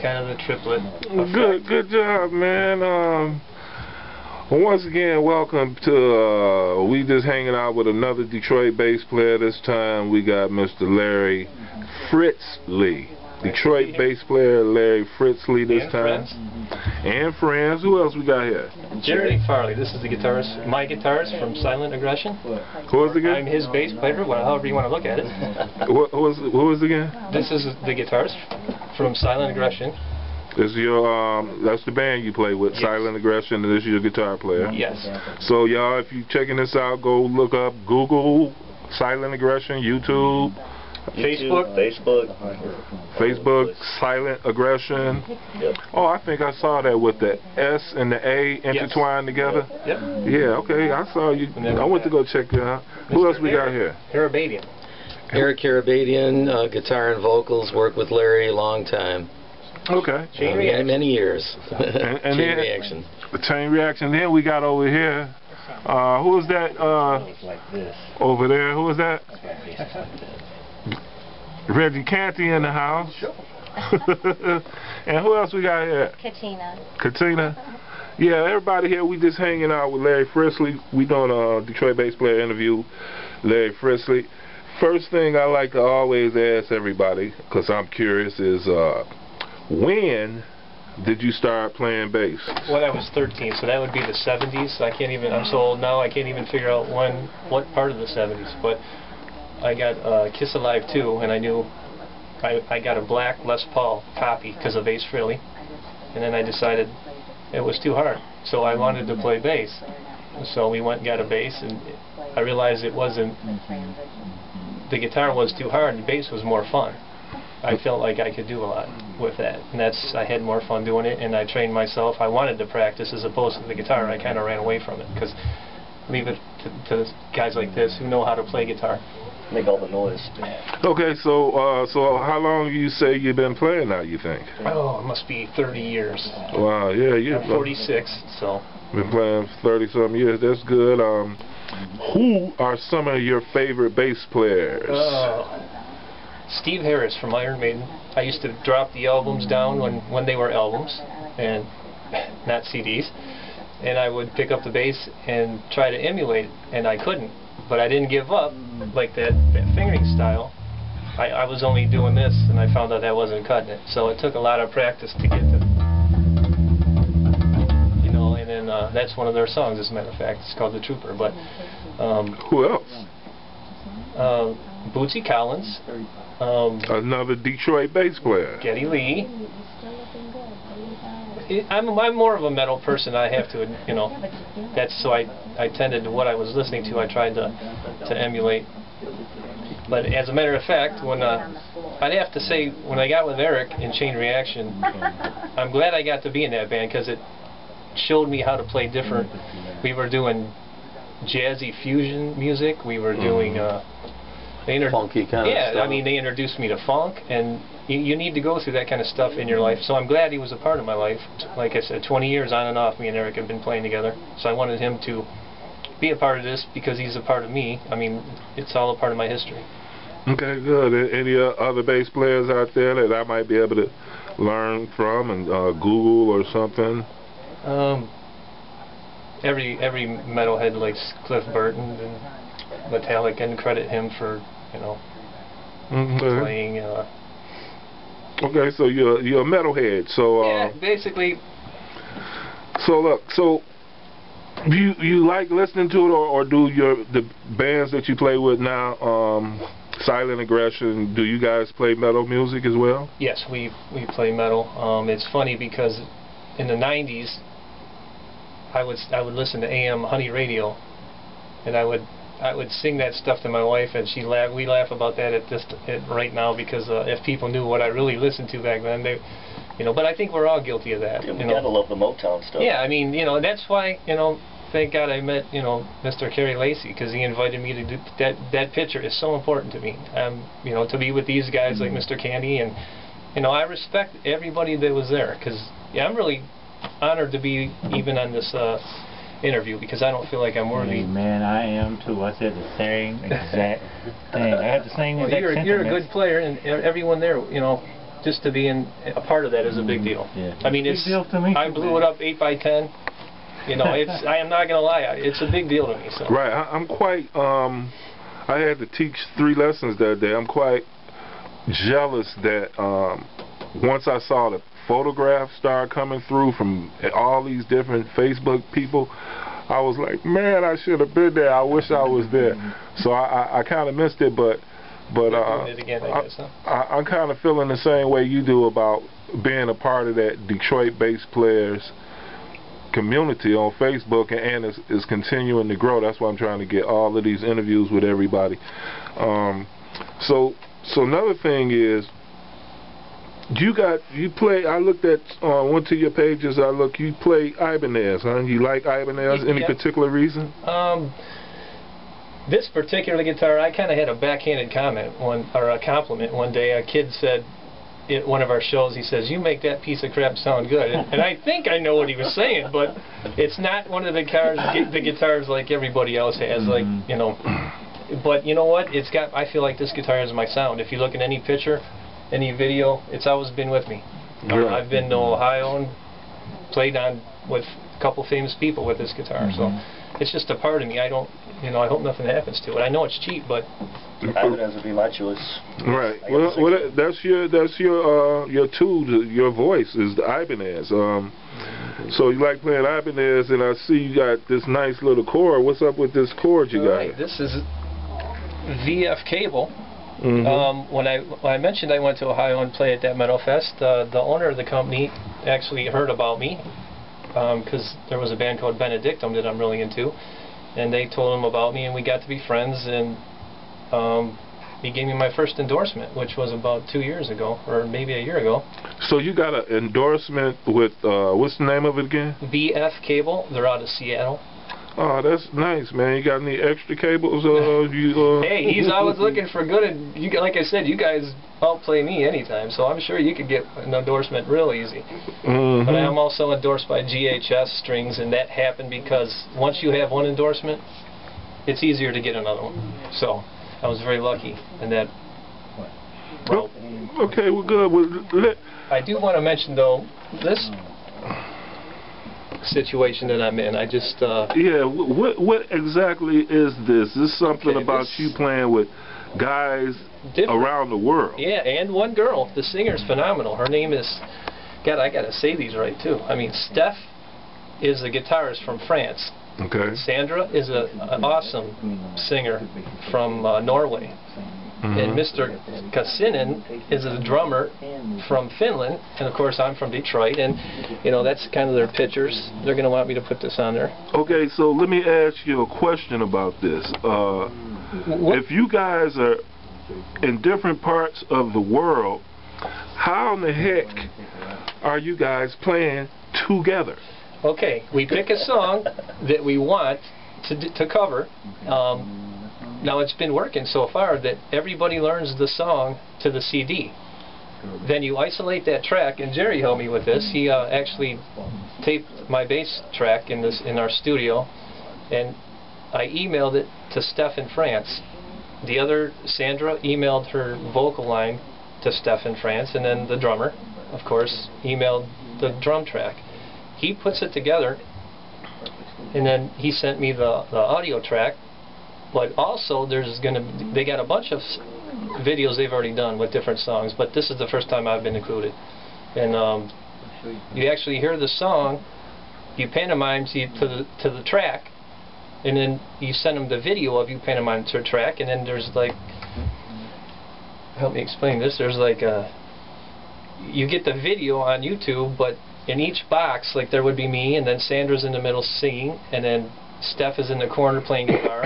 kind of the triplet effect. Good job, man. Once again, welcome to, we just hanging out with another Detroit bass player. This time we got Mr. Larry Fritzley. Detroit bass player Larry Fritzley this time. And friends. Who else we got here? Jerry Farley. This is the guitarist, my guitarist from Silent Aggression. Who is it again? I'm his bass player, however you want to look at it. Who was it again? This is the guitarist from Silent Aggression. This is your, that's the band you play with, yes. Silent Aggression, and this is your guitar player. Yes. So y'all, if you're checking this out, go look up Google Silent Aggression, YouTube. Facebook, Silent Aggression. Yep. Oh, I think I saw that with the S and the A intertwined together. Yep. Yeah, okay, I saw you. I went to go check it out. Who else we got here? Carabadian. Eric Carabadian, guitar and vocals, worked with Larry a long time. Okay. Chain Reaction. Many years. and Chain then, Reaction. Chain Reaction. Then we got over here. Who was that? Over there. Who was that? Reggie Canty in the house. And who else we got here? Katina. Yeah, everybody here, we just hanging out with Larry Fritzley. We doing a Detroit bass player interview, Larry Fritzley. First thing I like to always ask everybody, because I'm curious, is when did you start playing bass? When I was 13, so that would be the 70s. I can't even, I'm so old now, I can't even figure out what part of the 70s. But I got Kiss Alive 2, and I knew I got a black Les Paul copy because of Ace Frehley, and then I decided it was too hard, so I wanted to play bass. So we went and got a bass, and I realized it wasn't, the guitar was too hard, the bass was more fun. I felt like I could do a lot with that, and I had more fun doing it, and I trained myself. I wanted to practice as opposed to the guitar. I kind of ran away from it, because leave it to guys like this who know how to play guitar. Make all the noise. Okay, so so how long you say you've been playing now, you think? Oh, it must be 30 years. Wow, yeah, you've I'm 46, so. Been playing 30-something years. That's good. Who are some of your favorite bass players? Steve Harris from Iron Maiden. I used to drop the albums down when they were albums, and not CDs. And I would pick up the bass and try to emulate it, and I couldn't. But I didn't give up, like that fingering style. I was only doing this, and I found out that wasn't cutting it. So it took a lot of practice to get to, you know, and then that's one of their songs, as a matter of fact. It's called The Trooper. But who else? Bootsy Collins. Another Detroit bass player. Geddy Lee. I'm more of a metal person, I have to, you know. That's so I tended to what I was listening to. I tried to emulate. But as a matter of fact, when I'd have to say, when I got with Eric in Chain Reaction, I'm glad I got to be in that band because it showed me how to play different. We were doing jazzy fusion music. We were doing funky kind of stuff. Yeah, I mean, they introduced me to funk, and you need to go through that kind of stuff in your life. So I'm glad he was a part of my life. Like I said, 20 years on and off, me and Eric have been playing together. So I wanted him to be a part of this because he's a part of me. I mean, it's all a part of my history. Okay, good. Any other bass players out there that I might be able to learn from and Google or something? Every metalhead likes Cliff Burton and Metallica, and credit him for, you know, playing. Okay, so you're a metalhead. So yeah, basically. So look, so you like listening to it, or do the bands that you play with now, Silent Aggression, do you guys play metal music as well? Yes, we play metal. It's funny because in the 90s, I would listen to AM Honey Radio, and I would sing that stuff to my wife, and we laugh about that right now because if people knew what I really listened to back then, they, you know. But I think we're all guilty of that. Yeah, we gotta love the Motown stuff. Yeah, I mean, you know, that's why, you know, thank God I met, you know, Mr. Kerry Lacey, because he invited me to do that. That picture is so important to me. You know, to be with these guys like Mr. Candy, and you know, I respect everybody that was there, because yeah, I'm really honored to be even on this interview, because I don't feel like I'm worthy. Hey, man, I am too. I said the same exact thing. I had the same exact sentiment. You're a good player, and everyone there, you know, just to be in a part of that is a big deal. Yeah. I mean, it's I blew it up 8 by 10. You know, it's I am not gonna lie, it's a big deal to me. So. Right, I'm quite. I had to teach 3 lessons that day. I'm quite jealous that once I saw the photographs start coming through from all these different Facebook people, I was like, man, I should have been there. I wish I was there. So I kind of missed it, but it again, I guess, huh? I'm kind of feeling the same way you do about being a part of that Detroit bass players community on Facebook, and is continuing to grow. That's why I'm trying to get all of these interviews with everybody. So another thing is, you play. I looked at went to your pages. You play Ibanez, huh? You like Ibanez? Any particular reason? This particular guitar, I kind of had a backhanded compliment one day. A kid said at one of our shows, he says, "You make that piece of crap sound good," and I think I know what he was saying, but it's not one of the guitars like everybody else has, like, you know. But you know what? I feel like this guitar is my sound. If you look at any picture, any video, it's always been with me. Right. I've been to Ohio and played on with a couple famous people with this guitar, so it's just a part of me. I don't, you know, I hope nothing happens to it. I know it's cheap, but Ibanez would be my choice. Right. Well, that's your tool, your voice is the Ibanez. So you like playing Ibanez, and I see you got this nice little cord. What's up with this cord you got? Right. This is VF cable. When I mentioned I went to Ohio and played at that Metal Fest, the owner of the company actually heard about me because there was a band called Benedictum that I'm really into, and they told him about me, and we got to be friends, and he gave me my first endorsement, which was about 2 years ago, or maybe a year ago. So you got an endorsement with, what's the name of it again? VF Cable. They're out of Seattle. Oh, that's nice, man. You got any extra cables? Hey, he's always looking for good, and like I said, you guys outplay me anytime, so I'm sure you could get an endorsement real easy. But I am also endorsed by GHS Strings, and that happened because once you have one endorsement, it's easier to get another one. So I was very lucky in that route. Okay, well, good. I do want to mention, though, this situation that I'm in. I just yeah. What exactly is this? Is this something about you playing with guys around the world? Yeah, and one girl. The singer's phenomenal. Her name is, God, I gotta say these right too. I mean, Steph is a guitarist from France. Okay. Sandra is an awesome singer from Norway. And Mr. Kassinen is a drummer from Finland, and of course I'm from Detroit, and you know, that's kind of their pictures. They're going to want me to put this on there. Okay, so let me ask you a question about this. If you guys are in different parts of the world, how in the heck are you guys playing together? Okay, we pick a song that we want to cover. Now it's been working so far that everybody learns the song to the CD. Then you isolate that track, and Jerry helped me with this. He actually taped my bass track in our studio, and I emailed it to Steph in France. The other, Sandra, emailed her vocal line to Steph in France, and then the drummer, of course, emailed the drum track. He puts it together, and then he sent me the audio track. But also, they got a bunch of videos they've already done with different songs, but this is the first time I've been included. And you actually hear the song, you pantomime to the track, and then you send them the video of you pantomime to the track, and then there's like, help me explain this, there's like you get the video on YouTube, but in each box, like there would be me, and then Sandra's in the middle singing, and then Steph is in the corner playing guitar,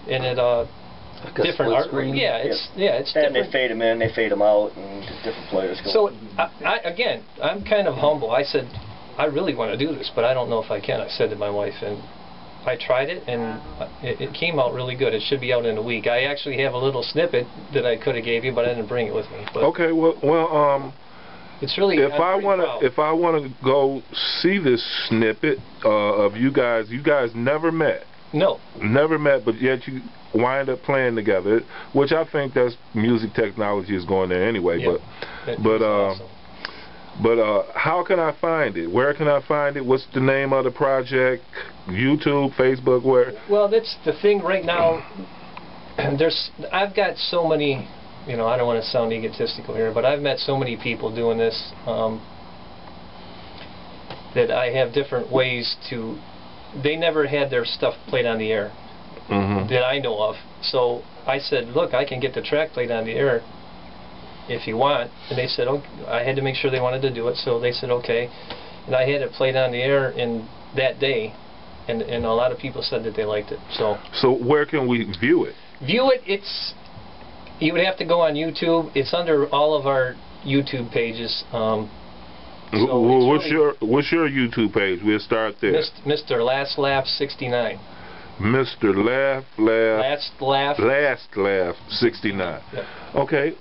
and it like different art. Yeah, it's and different. they fade them in, they fade them out, and different players go. So again, I'm kind of humble. I said, I really want to do this, but I don't know if I can. I said to my wife, and I tried it, and it came out really good. It should be out in a week. I actually have a little snippet that I could have gave you, but I didn't bring it with me. But okay, well, it's really. If I want to go see this snippet of you guys never met. No. Never met, but yet you wind up playing together, which I think that's music technology is going there anyway. Yeah, awesome. But how can I find it? Where can I find it? What's the name of the project? YouTube, Facebook, where? Well, that's the thing right now. I've got so many, I don't want to sound egotistical here, but I've met so many people doing this that I have different ways to. They never had their stuff played on the air that I know of. So I said, look, I can get the track played on the air if you want. And they said, okay. I had to make sure they wanted to do it, so they said, okay. And I had it played on the air in that day, and a lot of people said that they liked it. So where can we view it? View it, you would have to go on YouTube. It's under all of our YouTube pages. What's your YouTube page? We'll start there. Mr. Last Laugh 69. Mr. Last Laugh 69. Yep. Okay.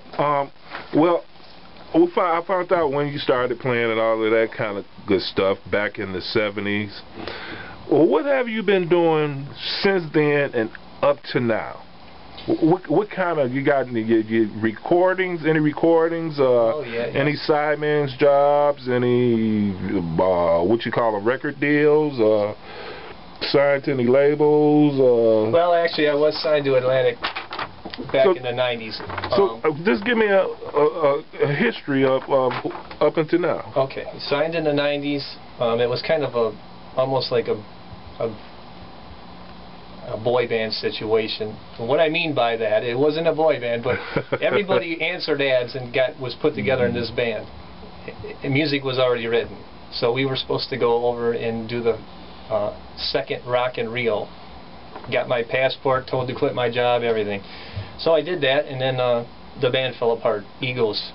Well, I found out when you started playing and all of that kind of good stuff back in the 70s. Well, what have you been doing since then and up to now? What kind of, you got any recordings? Any recordings? Any sideman's jobs? Any what you call them, record deals? Signed to any labels? Well, actually, I was signed to Atlantic back in the 90s. So just give me a history of up until now. Okay, signed in the 90s. It was kind of almost like a boy band situation. And what I mean by that, it wasn't a boy band, but everybody answered ads and was put together in this band. Music was already written, so we were supposed to go over and do the second rock and reel. Got my passport, told to quit my job, everything. So I did that, and then the band fell apart. Egos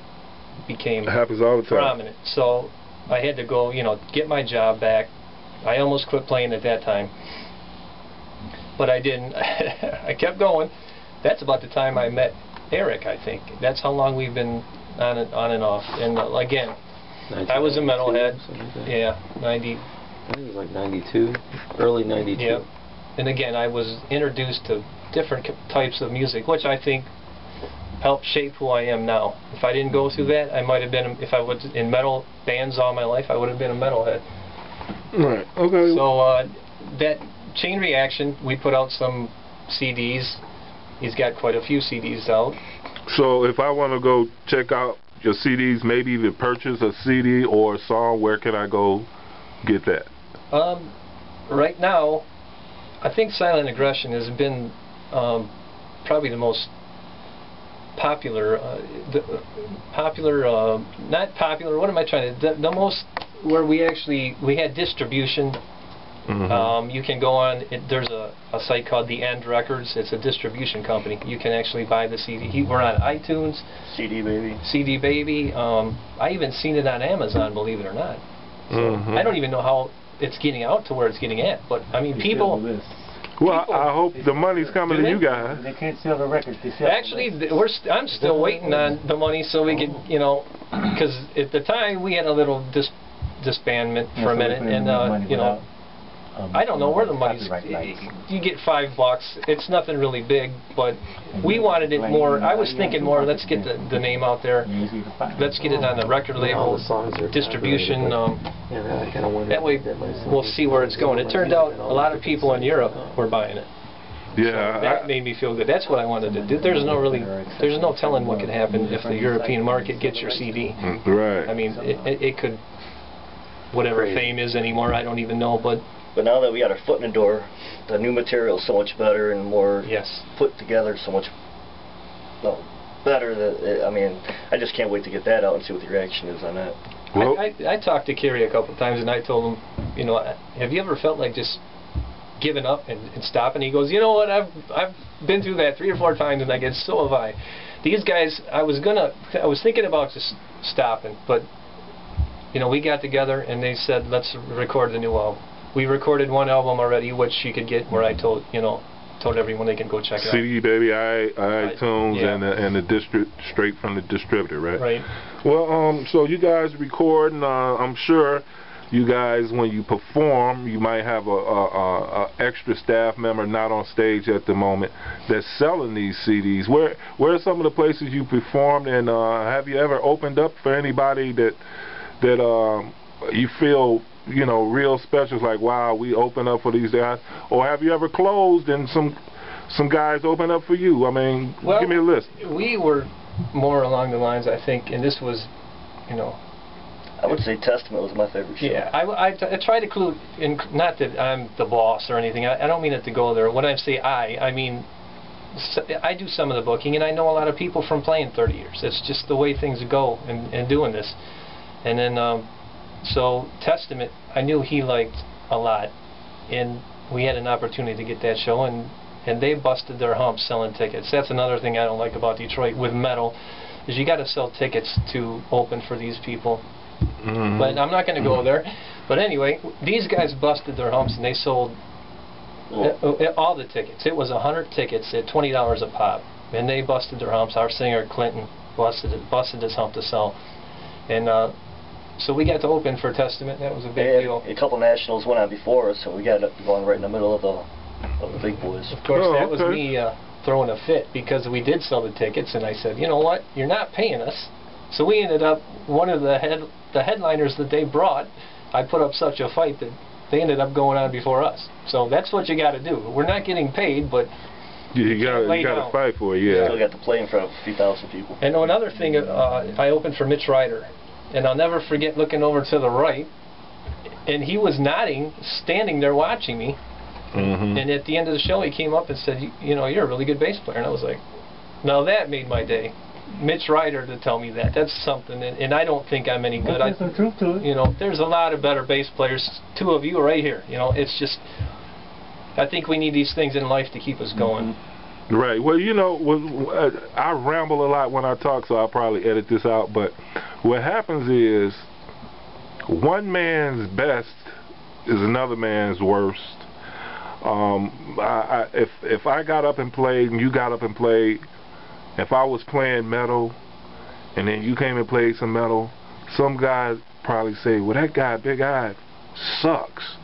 became happens all the time. Prominent. So I had to go, get my job back. I almost quit playing at that time, but I didn't. I kept going. That's about the time I met Eric, I think. That's how long we've been on and off. And again, I was a metalhead. Yeah, 90. I think it was like 92, early 92. Yeah. And again, I was introduced to different types of music, which I think helped shape who I am now. If I didn't go through that, I might have been, if I was in metal bands all my life, I would have been a metalhead. Right, okay. So that Chain Reaction, we put out some CDs. He's got quite a few CDs out. So if I want to go check out your CDs, maybe even purchase a CD or a song, where can I go get that? Right now, I think Silent Aggression has been probably the most popular, not popular, what am I trying to, the most, where we had distribution. You can go on, there's a site called The End Records. It's a distribution company. You can actually buy the CD. We're on iTunes. CD Baby. CD Baby. I even seen it on Amazon, believe it or not. So I don't even know how it's getting out to where it's getting at, but I mean, people. Well, I hope the money's coming to you guys. They can't sell the records. They sell actually, I'm still waiting on the money so we could, because at the time we had a little disbandment for a minute, and I don't know where the money's. You get $5. It's nothing really big, but we wanted it more. I was thinking more. Let's get the name out there. Let's get it on the record label, distribution. That way, we'll see where it's going. It turned out a lot of people in Europe were buying it. Yeah, so that made me feel good. That's what I wanted to do. There's no telling what could happen if the European market gets your CD. Right. I mean, it could. Whatever fame is anymore, I don't even know, but now that we got our foot in the door, the new material is so much better and more put together, so much better. That I mean, I just can't wait to get that out and see what the reaction is on that. Well, I talked to Kerry a couple of times, and I told him, have you ever felt like just giving up and stopping? He goes, you know what, I've been through that 3 or 4 times, and I guess so have I. These guys, I was thinking about just stopping, but we got together and they said, let's record the new album. We recorded 1 album already, which you could get where I told everyone they can go check it out. CD Baby, iTunes, and the straight from the distributor, right? Right. Well, so you guys record, and I'm sure you guys, when you perform, you might have a extra staff member not on stage at the moment that's selling these CDs. Where are some of the places you performed, and have you ever opened up for anybody that you feel, you know, real special, like, wow, we open up for these guys? Or have you ever closed and some guys open up for you? I mean, well, give me a list. We were more along the lines, I think, and this was, you know, I would say Testament was my favorite show. Yeah, I try to include, not that I'm the boss or anything, I don't mean it to go there. When I say I mean, I do some of the booking, and I know a lot of people from playing 30 years. It's just the way things go and doing this. And then, so Testament, I knew he liked a lot, and we had an opportunity to get that show, and they busted their humps selling tickets. That's another thing I don't like about Detroit with metal, is you got to sell tickets to open for these people. Mm-hmm. But I'm not going to go there. But anyway, these guys busted their humps, and they sold all the tickets. It was 100 tickets at $20 a pop, and they busted their humps. Our singer Clinton busted his hump to sell, and so we got to open for Testament. That was a big deal. A couple nationals went on before us, so we got up going right in the middle of the big boys. Of course, that was me throwing a fit, because we did sell the tickets, and I said, you know what, you're not paying us. So we ended up, one of the headliners that they brought, I put up such a fight that they ended up going on before us. So that's what you got to do. We're not getting paid, but you got to fight for it. Yeah. Still got to play in front of a few thousand people. And another thing, I opened for Mitch Ryder, and I'll never forget looking over to the right, and he was nodding, standing there watching me. Mm-hmm. And at the end of the show, he came up and said, you know, you're a really good bass player. And I was like, now that made my day. Mitch Ryder to tell me that. That's something, and I don't think I'm any good. There's some truth to it. You know, there's a lot of better bass players. Two of you right here. You know, it's just, I think we need these things in life to keep us going. Mm-hmm. Right. Well, you know, I ramble a lot when I talk, so I'll probably edit this out. But what happens is, one man's best is another man's worst. If I got up and played and you got up and played, if I was playing metal and then you came and played some metal, some guys probably say, well, that guy, Big Eye, sucks.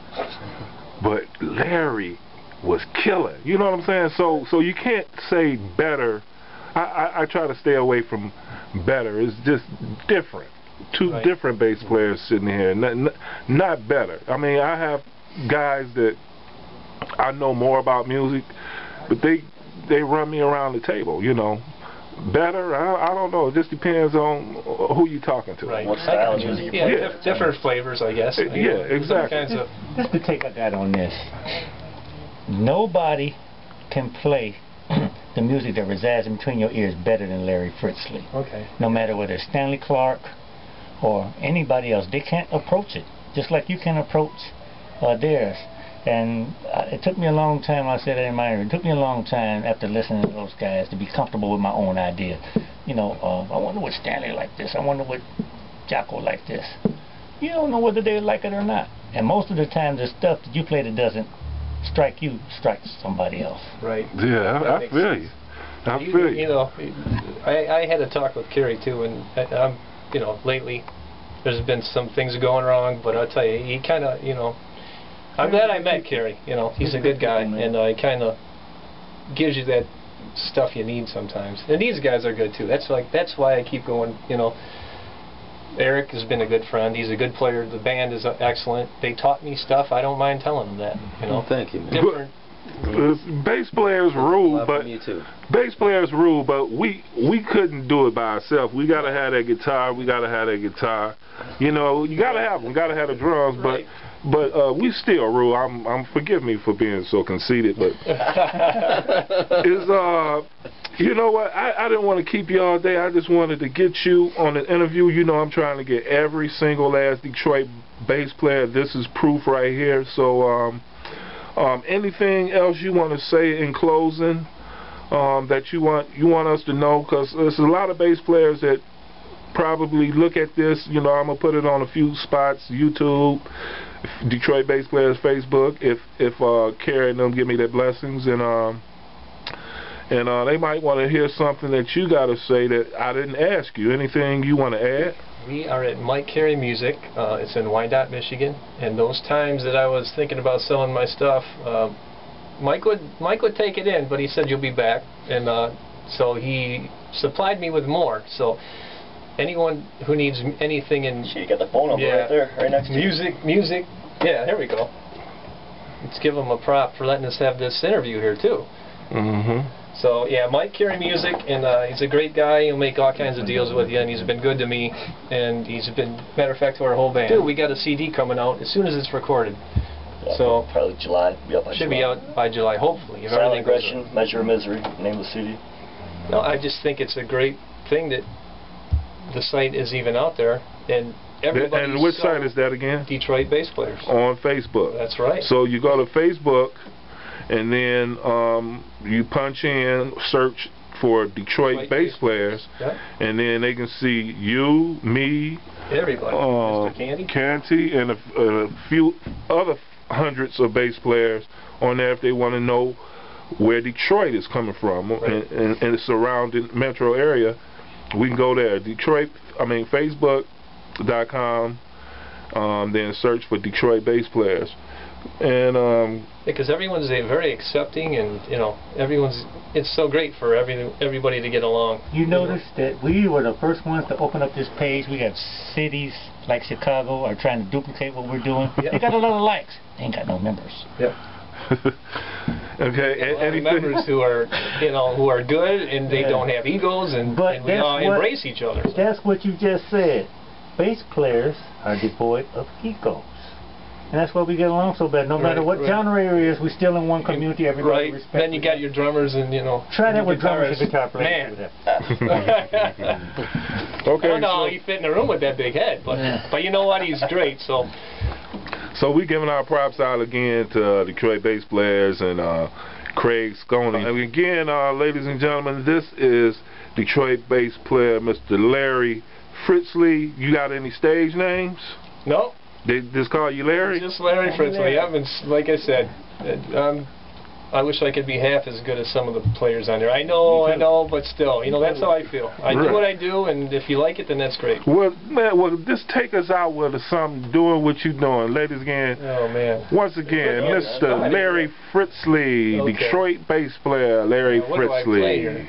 But Larry was killer. You know what I'm saying? So you can't say better. I try to stay away from better. It's just different. Two different bass players sitting here. Not better. I mean, I have guys that I know more about music, but they run me around the table, you know. Better? I don't know. It just depends on who you're talking to. Right. What style of music you're playing. Yeah, different flavors, I guess. Yeah, exactly. Just to take a guide on this. Nobody can play the music that resides in between your ears better than Larry Fritzley. Okay. No matter whether it's Stanley Clarke or anybody else, they can't approach it. Just like you can approach theirs. And it took me a long time, I said it in my interview, it took me a long time after listening to those guys to be comfortable with my own idea. You know, I wonder what Stanley like this, I wonder what Jocko like this. You don't know whether they like it or not. And most of the time the stuff that you play that doesn't strike you, strikes somebody else. Right. Yeah, I feel you. I feel you. You know, I had a talk with Kerry too, and I'm, you know, lately there's been some things going wrong, but I'll tell you, he kind of, you know, I'm glad I met Kerry. You know, he's a good guy, and he kind of gives you that stuff you need sometimes. And these guys are good too. That's why I keep going. You know, Eric has been a good friend. He's a good player. The band is excellent. They taught me stuff. I don't mind telling them that. You know, Thank you, man. Different. Bass players rule, but bass players rule, but we couldn't do it by ourselves. We gotta have that guitar. We gotta have that guitar. You know, you gotta have them. Gotta have the drums, right. But we still rule. I'm forgive me for being so conceited, but it's you know what? I didn't want to keep you all day. I just wanted to get you on an interview. You know, I'm trying to get every single last Detroit bass player. This is proof right here. So anything else you want to say in closing that you want us to know? Because there's a lot of bass players that probably look at this. You know, I'm gonna put it on a few spots, YouTube, Detroit Bass Players Facebook, if Kerry and them give me their blessings, and they might want to hear something that you got to say that I didn't ask you. Anything you want to add? We are at Mike Carey Music. It's in Wyandotte, Michigan. And those times that I was thinking about selling my stuff, Mike would take it in, but he said you'll be back, and so he supplied me with more. So anyone who needs anything in you got the phone number right there, right next to music. Yeah, here we go. Let's give him a prop for letting us have this interview here too. So yeah, Mike Carey Music, and he's a great guy. He'll make all kinds of deals with you, and he's been good to me, and he's been, matter of fact, to our whole band. Dude, we got a CD coming out as soon as it's recorded. Yeah, so probably July. Should be out by July, hopefully. If Silent Aggression, Measure of Misery, name of the CD. No, I just think it's a great thing that the site is even out there, and everybody. And which site is that again? Detroit Bass Players. On Facebook. That's right. So you go to Facebook, and then you punch in, search for Detroit Bass Players, and then they can see you, me, everybody, Mr. Canty, and a few other hundreds of bass players on there if they want to know where Detroit is coming from and the surrounding metro area. We can go there, Facebook.com, then search for Detroit Bass Players. And because everyone's very accepting, and you know, it's so great for everybody to get along. You notice that we were the first ones to open up this page. We got cities like Chicago are trying to duplicate what we're doing. They got a lot of likes. They ain't got no members. Okay, any members who are, who are good, and they don't have egos, and we all embrace each other. That's what you just said. Bass players are devoid of egos. And that's why we get along so bad. No matter what genre it is, we're still in one community. Everybody respects. Then you got your drummers and Try that with drummers and guitar players. Okay. I don't know how he fit in the room with that big head, but you know what? He's great. So we're giving our props out again to Detroit Bass Players and Craig Sconey. And again, ladies and gentlemen, this is Detroit bass player Mr. Larry Fritzley. You got any stage names? No. They just call you Larry? Just Larry Fritzley. Like I said, I wish I could be half as good as some of the players on there. I know, but still, that's how I feel. I do what I do, and if you like it, then that's great. Well, man, just take us out with something, doing what you're doing. Ladies again, once again, Mr. Larry Fritzley, Detroit bass player Larry Fritzley.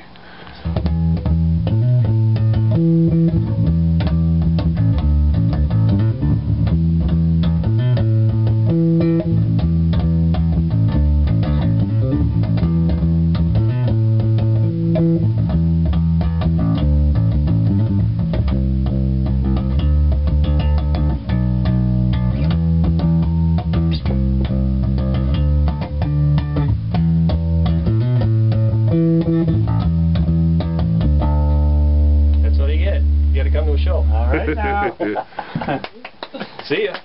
That's all you get. You got to come to a show. All right now. See ya.